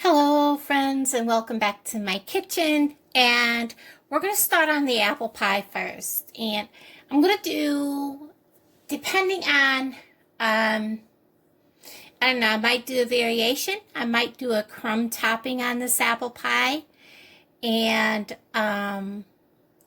Hello friends, and welcome back to my kitchen. And we're going to start on the apple pie first, and I'm going to do, depending on I don't know, I might do a variation. I might do a crumb topping on this apple pie, and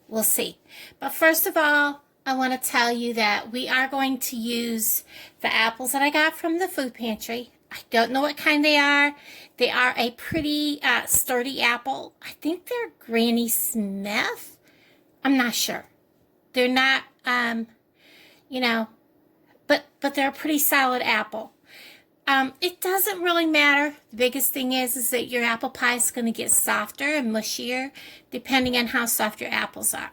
we'll see. But first of all, I want to tell you that we are going to use the apples that I got from the food pantry. I don't know what kind they are. They are a pretty sturdy apple. I think they're Granny Smith. I'm not sure. They're not, but they're a pretty solid apple. It doesn't really matter. The biggest thing is that your apple pie is going to get softer and mushier depending on how soft your apples are.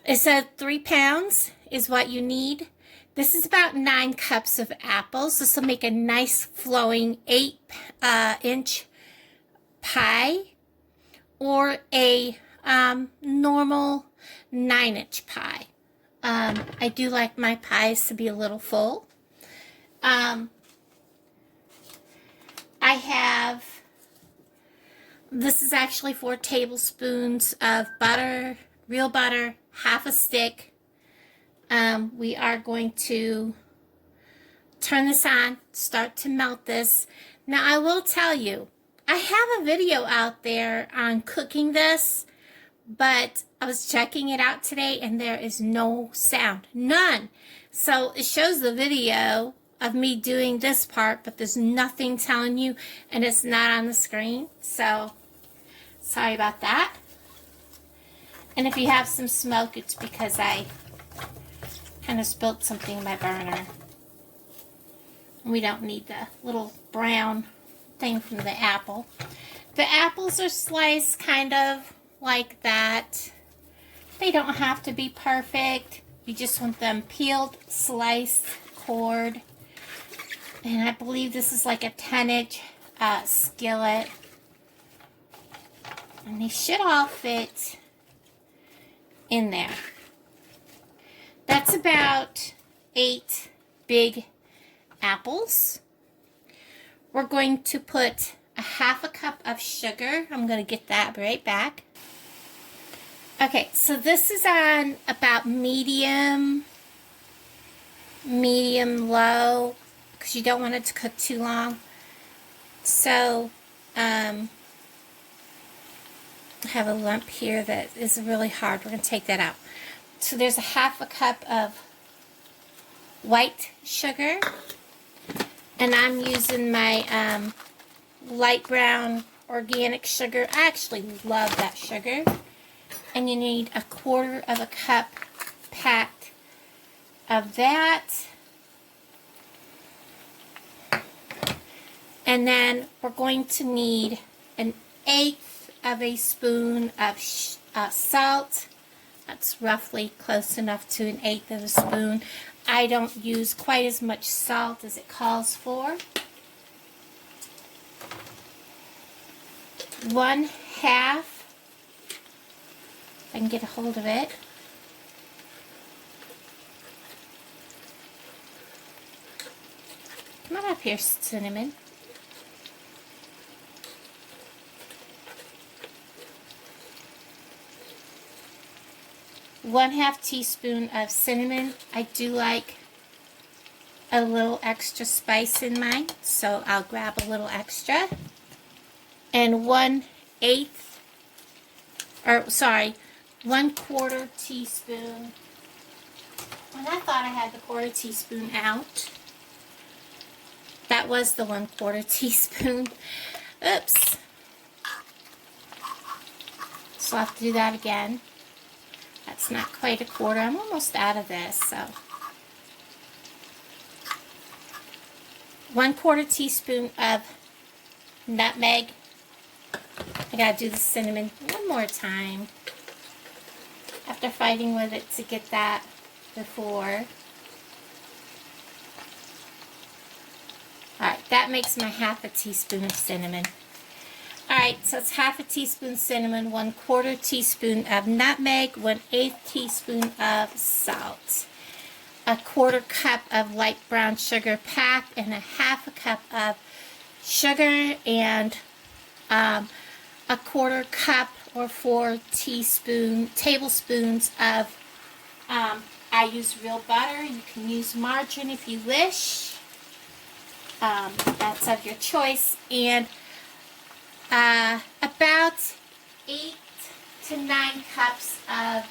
It said 3 pounds is what you need. This is about 9 cups of apples. This will make a nice flowing 8-inch pie, or a normal 9-inch pie. I do like my pies to be a little full. I have, this is actually 4 tablespoons of butter, real butter, half a stick. We are going to turn this on, start to melt this. Now, I will tell you, I have a video out there on cooking this, but I was checking it out today and there is no sound, none. So it shows the video of me doing this part, but there's nothing telling you, and it's not on the screen. So sorry about that. And if you have some smoke, it's because I kind of spilled something in my burner. We don't need the little brown thing from the apple. The apples are sliced kind of like that. They don't have to be perfect. You just want them peeled, sliced, cored. And I believe this is like a 10-inch skillet. And they should all fit in there. That's about 8 big apples. We're going to put a half a cup of sugar. I'm going to get that right back. Okay, so this is on about medium low, because you don't want it to cook too long. So, I have a lump here that is really hard. We're going to take that out. So there's a half a cup of white sugar, and I'm using my light brown organic sugar. I actually love that sugar. And you need a 1/4 of a cup packed of that. And then we're going to need 1/8 of a spoon of salt. That's roughly close enough to 1/8 of a spoon. I don't use quite as much salt as it calls for. 1/2, if I can get a hold of it. Come on up here, cinnamon. 1/2 teaspoon of cinnamon. I do like a little extra spice in mine, so I'll grab a little extra. And 1/4 teaspoon. And I thought I had the 1/4 teaspoon out. That was the 1/4 teaspoon. Oops. So I'll have to do that again. That's not quite a 1/4. I'm almost out of this, so. 1/4 teaspoon of nutmeg. I gotta do the cinnamon one more time after fighting with it to get that before. Alright, that makes my 1/2 teaspoon of cinnamon. Alright, so it's 1/2 teaspoon cinnamon, 1/4 teaspoon of nutmeg, 1/8 teaspoon of salt, a 1/4 cup of light brown sugar packed, and a 1/2 cup of sugar and a quarter cup or 4 tablespoons of, I use real butter. You can use margarine if you wish. That's of your choice. And about 8 to 9 cups of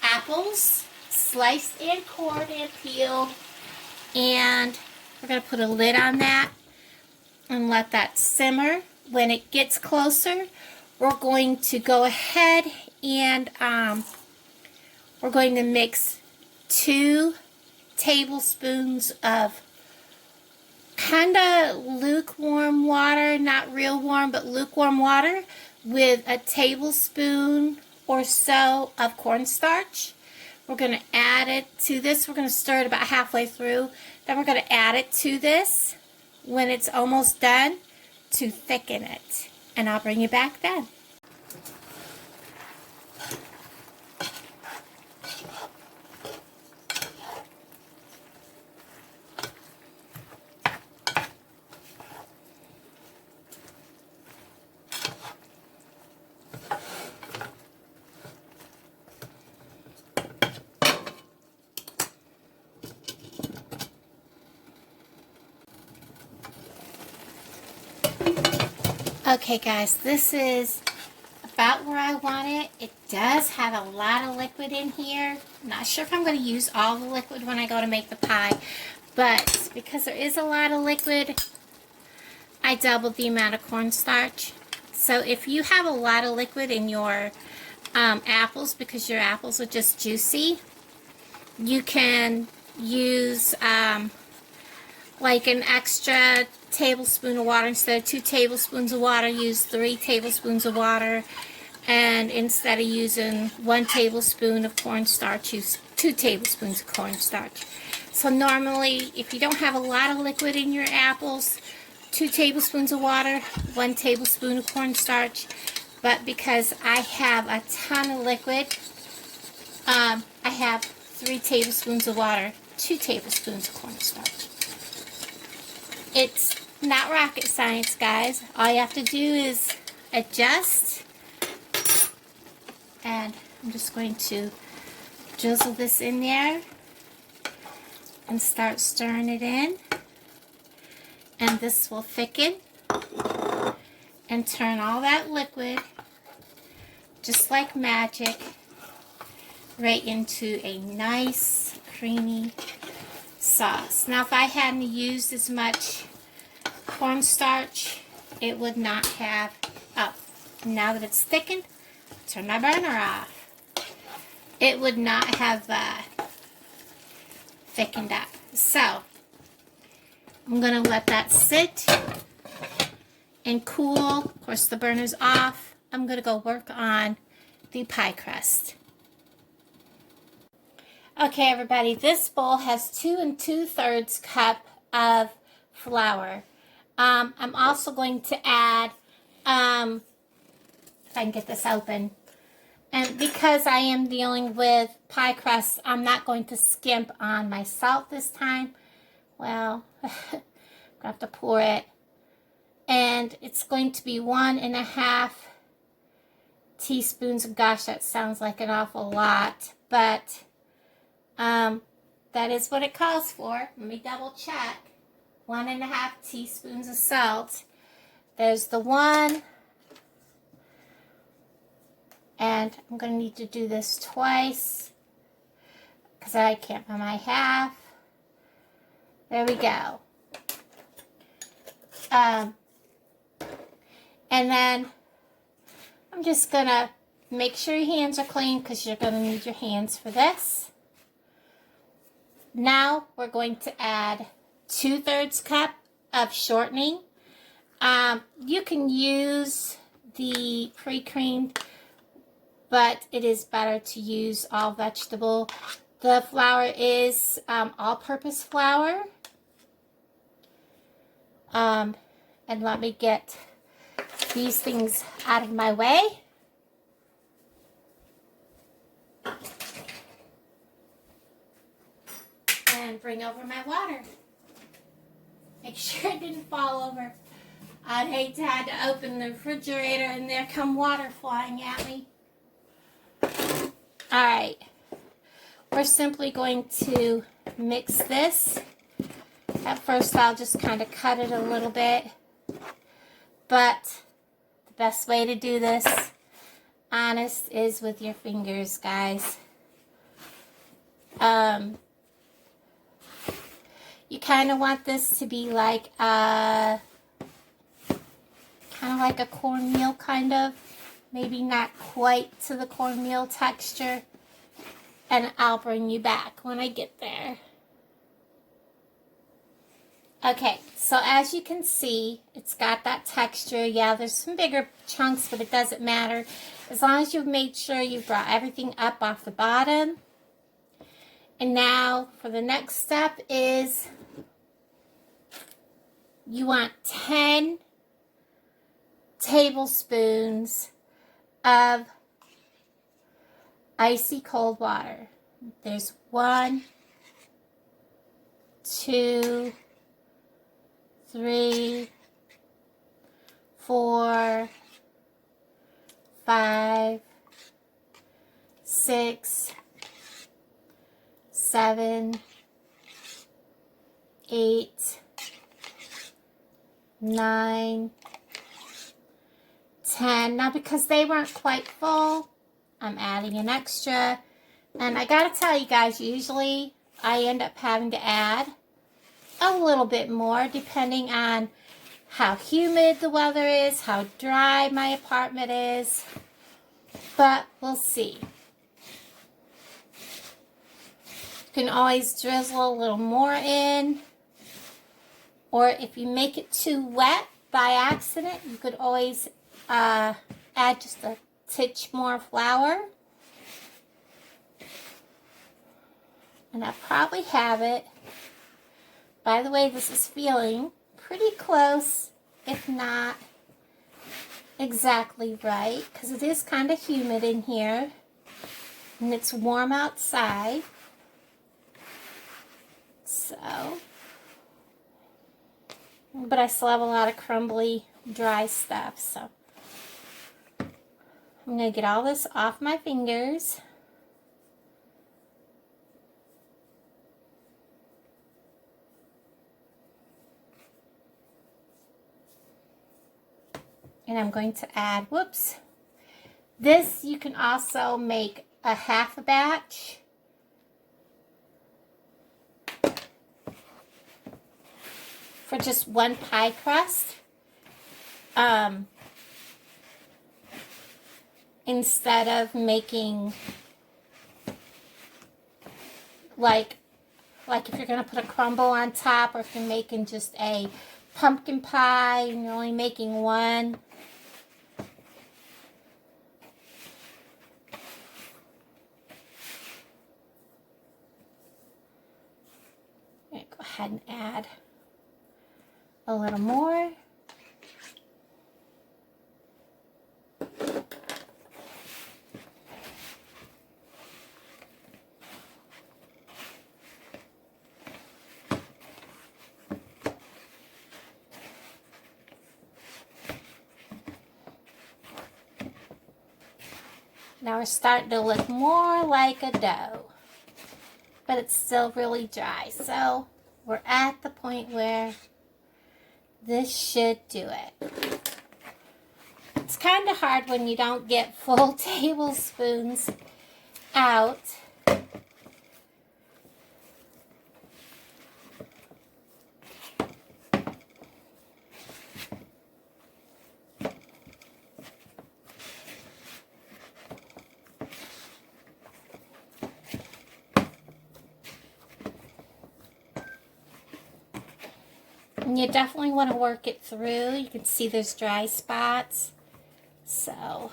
apples, sliced and cored and peeled. And we're going to put a lid on that and let that simmer. When it gets closer, we're going to go ahead and we're going to mix 2 tablespoons of kind of lukewarm water, not real warm, but lukewarm water, with a tablespoon or so of cornstarch. We're going to add it to this. We're going to stir it about halfway through. Then we're going to add it to this when it's almost done to thicken it. And I'll bring you back then. Okay guys, this is about where I want it. It does have a lot of liquid in here. I'm not sure if I'm going to use all the liquid when I go to make the pie, but because there is a lot of liquid, I doubled the amount of cornstarch. So if you have a lot of liquid in your apples, because your apples are just juicy, you can use like an extra tablespoon of water. Instead of 2 tablespoons of water, use 3 tablespoons of water. And instead of using 1 tablespoon of cornstarch, use 2 tablespoons of cornstarch. So normally, if you don't have a lot of liquid in your apples, 2 tablespoons of water, 1 tablespoon of cornstarch. But because I have a ton of liquid, I have 3 tablespoons of water, 2 tablespoons of cornstarch. It's not rocket science, guys. All you have to do is adjust. And I'm just going to drizzle this in there and start stirring it in. And this will thicken and turn all that liquid, just like magic, right into a nice, creamy sauce. Now, if I hadn't used as much cornstarch, it would not have, now that it's thickened, turn my burner off. It would not have thickened up. So, I'm going to let that sit and cool. Of course, the burner's off. I'm going to go work on the pie crust. Okay, everybody, this bowl has 2 2/3 cup of flour. I'm also going to add, if I can get this open, and because I am dealing with pie crust, I'm not going to skimp on my salt this time. Well, I'm going to have to pour it. And it's going to be 1.5 teaspoons. Gosh, that sounds like an awful lot, but that is what it calls for. Let me double check. 1.5 teaspoons of salt. There's the 1. And I'm going to need to do this twice because I can't find my half. There we go. And then I'm just going to make sure your hands are clean because you're going to need your hands for this. Now we're going to add 2/3 cup of shortening. You can use the pre-creamed, but it is better to use all vegetable. The flour is all-purpose flour. And let me get these things out of my way. And bring over my water. Make sure it didn't fall over. I'd hate to have to open the refrigerator and there come water flying at me. Alright, we're simply going to mix this. At first I'll just kind of cut it a little bit, but the best way to do this, honest, is with your fingers, guys. You kind of want this to be like a cornmeal kind of, maybe not quite to the cornmeal texture, and I'll bring you back when I get there. Okay, so as you can see, it's got that texture. Yeah, there's some bigger chunks, but it doesn't matter. As long as you've made sure you brought everything up off the bottom. And now for the next step is you want 10 tablespoons of icy cold water. There's 1, 2, 3, 4, 5, 6, 7, 8, 9, 10. Now, because they weren't quite full, I'm adding an extra. And I gotta tell you guys, usually I end up having to add a little bit more depending on how humid the weather is, how dry my apartment is. But we'll see. You can always drizzle a little more in. Or if you make it too wet by accident, you could always add just a titch more flour. And I probably have it. By the way, this is feeling pretty close, if not exactly right, because it is kind of humid in here, and it's warm outside. So, but I still have a lot of crumbly, dry stuff, so I'm going to get all this off my fingers. And I'm going to add, whoops, this you can also make a half a batch. For just one pie crust. Instead of making like if you're going to put a crumble on top, or if you're making just a pumpkin pie and you're only making one. I'm going to go ahead and add a little more. Now we're starting to look more like a dough, but it's still really dry. So we're at the point where this should do it. It's kind of hard when you don't get full tablespoons out. And you definitely want to work it through. You can see there's dry spots. So,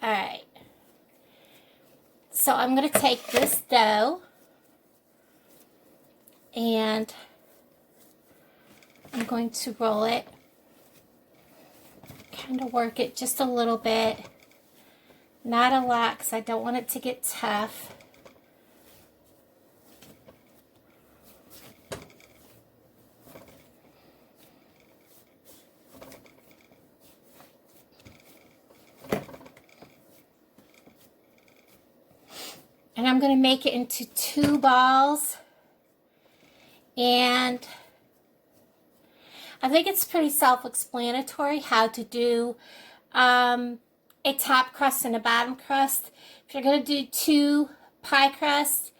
alright. So I'm going to take this dough and I'm going to roll it. Kind of work it just a little bit. Not a lot because I don't want it to get tough. And I'm going to make it into 2 balls. And I think it's pretty self-explanatory how to do a top crust and a bottom crust. If you're going to do 2 pie crusts,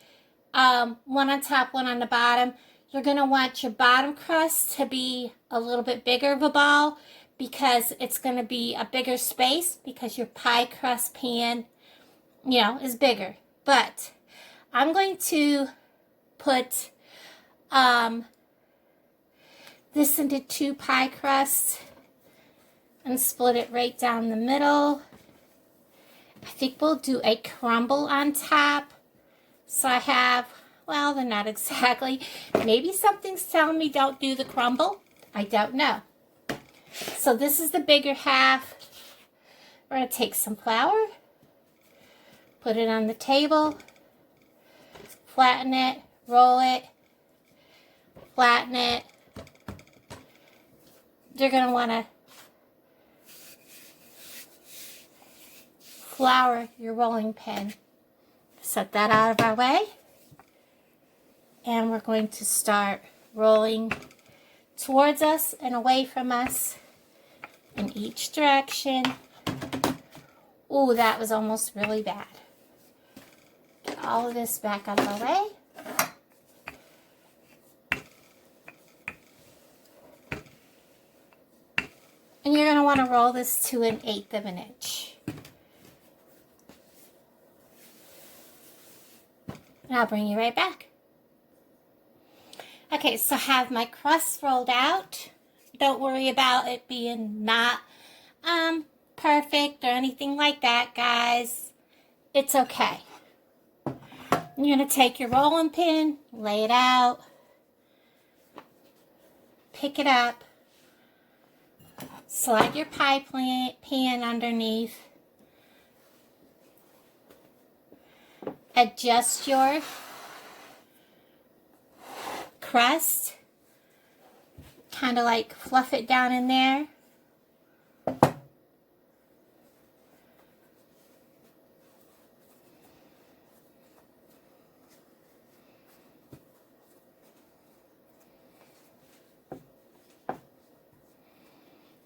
one on top, one on the bottom, you're going to want your bottom crust to be a little bit bigger of a ball because it's going to be a bigger space because your pie crust pan, you know, is bigger. But I'm going to put this into 2 pie crusts and split it right down the middle. I think we'll do a crumble on top. So I have, well, they're not exactly. Maybe something's telling me don't do the crumble. I don't know. So this is the bigger half. We're going to take some flour, put it on the table, flatten it, roll it, flatten it. You're going to want to flour your rolling pin. Set that out of our way. And we're going to start rolling towards us and away from us in each direction. Ooh, that was almost really bad. Get all of this back out of our way. And you're going to want to roll this to 1/8 of an inch. And I'll bring you right back. Okay, so I have my crust rolled out. Don't worry about it being not perfect or anything like that, guys. It's okay. You're going to take your rolling pin, lay it out, pick it up, slide your pie pan underneath, adjust your crust, kind of like fluff it down in there.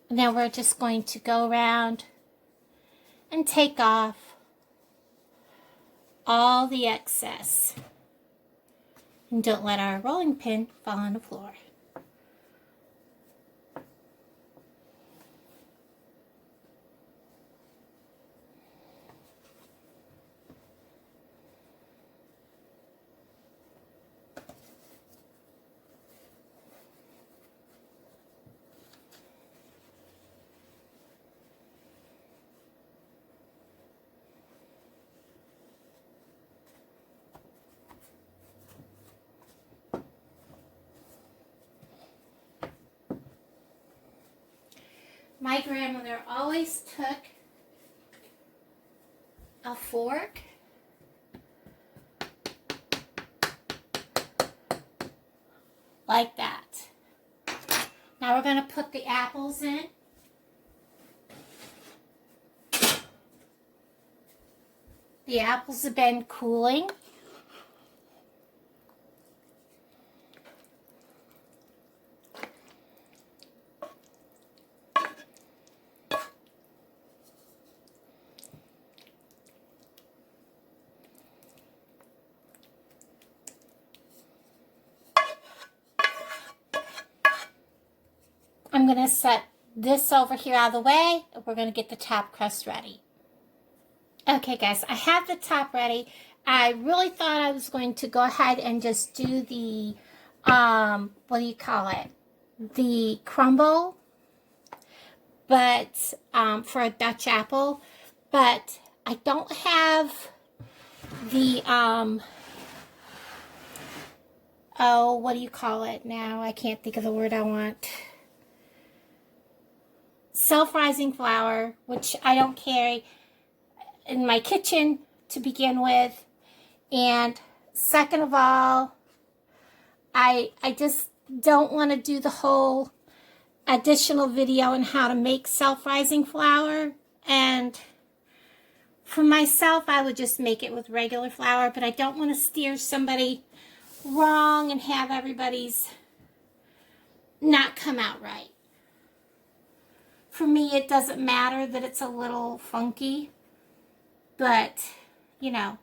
And then we're just going to go around and take off all the excess. And don't let our rolling pin fall on the floor. My grandmother always took a fork like that. Now we're going to put the apples in. The apples have been cooling. I'm going to set this over here out of the way, and we're going to get the top crust ready. Okay, guys, I have the top ready. I really thought I was going to go ahead and just do the, what do you call it? The crumble, but, for a Dutch apple, but I don't have the, oh, what do you call it now? I can't think of the word I want. Self-rising flour, which I don't carry in my kitchen to begin with. And second of all, I just don't want to do the whole additional video on how to make self-rising flour. And For myself, I would just make it with regular flour, but I don't want to steer somebody wrong and have everybody's not come out right. For me, it doesn't matter that it's a little funky, but, you know.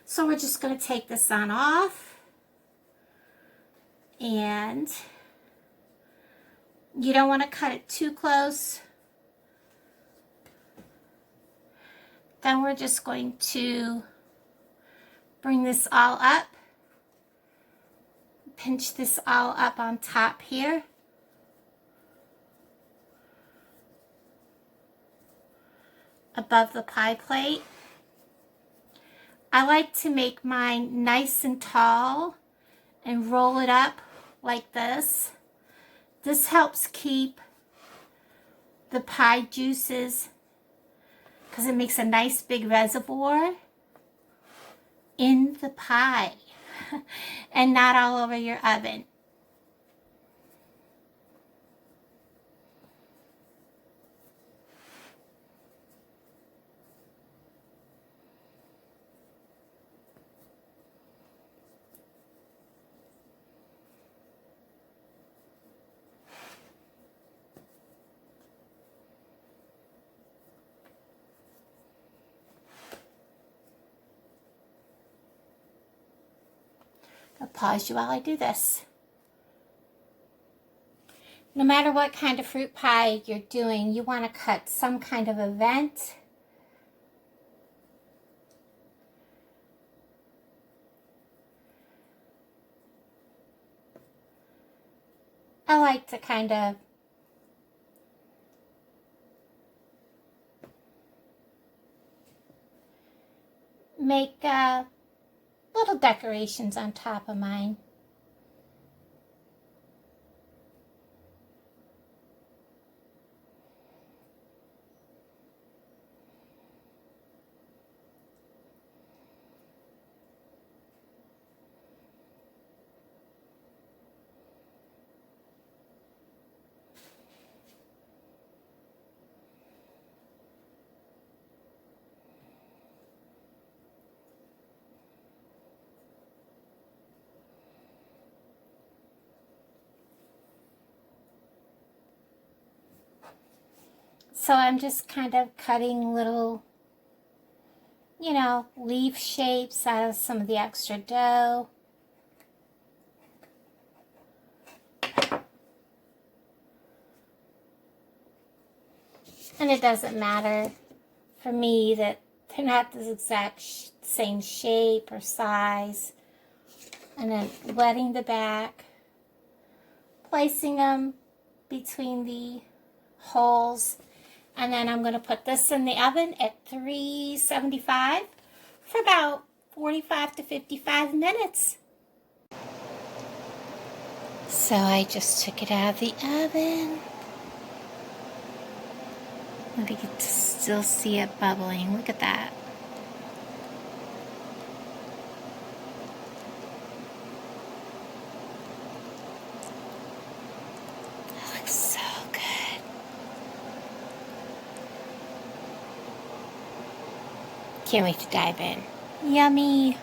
So we're just going to take this on off, and you don't want to cut it too close. Then we're just going to bring this all up, pinch this all up on top here. Above the pie plate. I like to make mine nice and tall and roll it up like this. This helps keep the pie juices, because it makes a nice big reservoir in the pie and not all over your oven. I'll pause you while I do this. No matter what kind of fruit pie you're doing, you want to cut some kind of a vent. I like to kind of make little decorations on top of mine. So I'm just kind of cutting little, you know, leaf shapes out of some of the extra dough. And it doesn't matter for me that they're not the exact same shape or size. And then wetting the back, placing them between the holes. And then I'm going to put this in the oven at 375 for about 45 to 55 minutes. So I just took it out of the oven. Maybe you can still see it bubbling. Look at that. That looks so good. Can't wait to dive in. Yummy.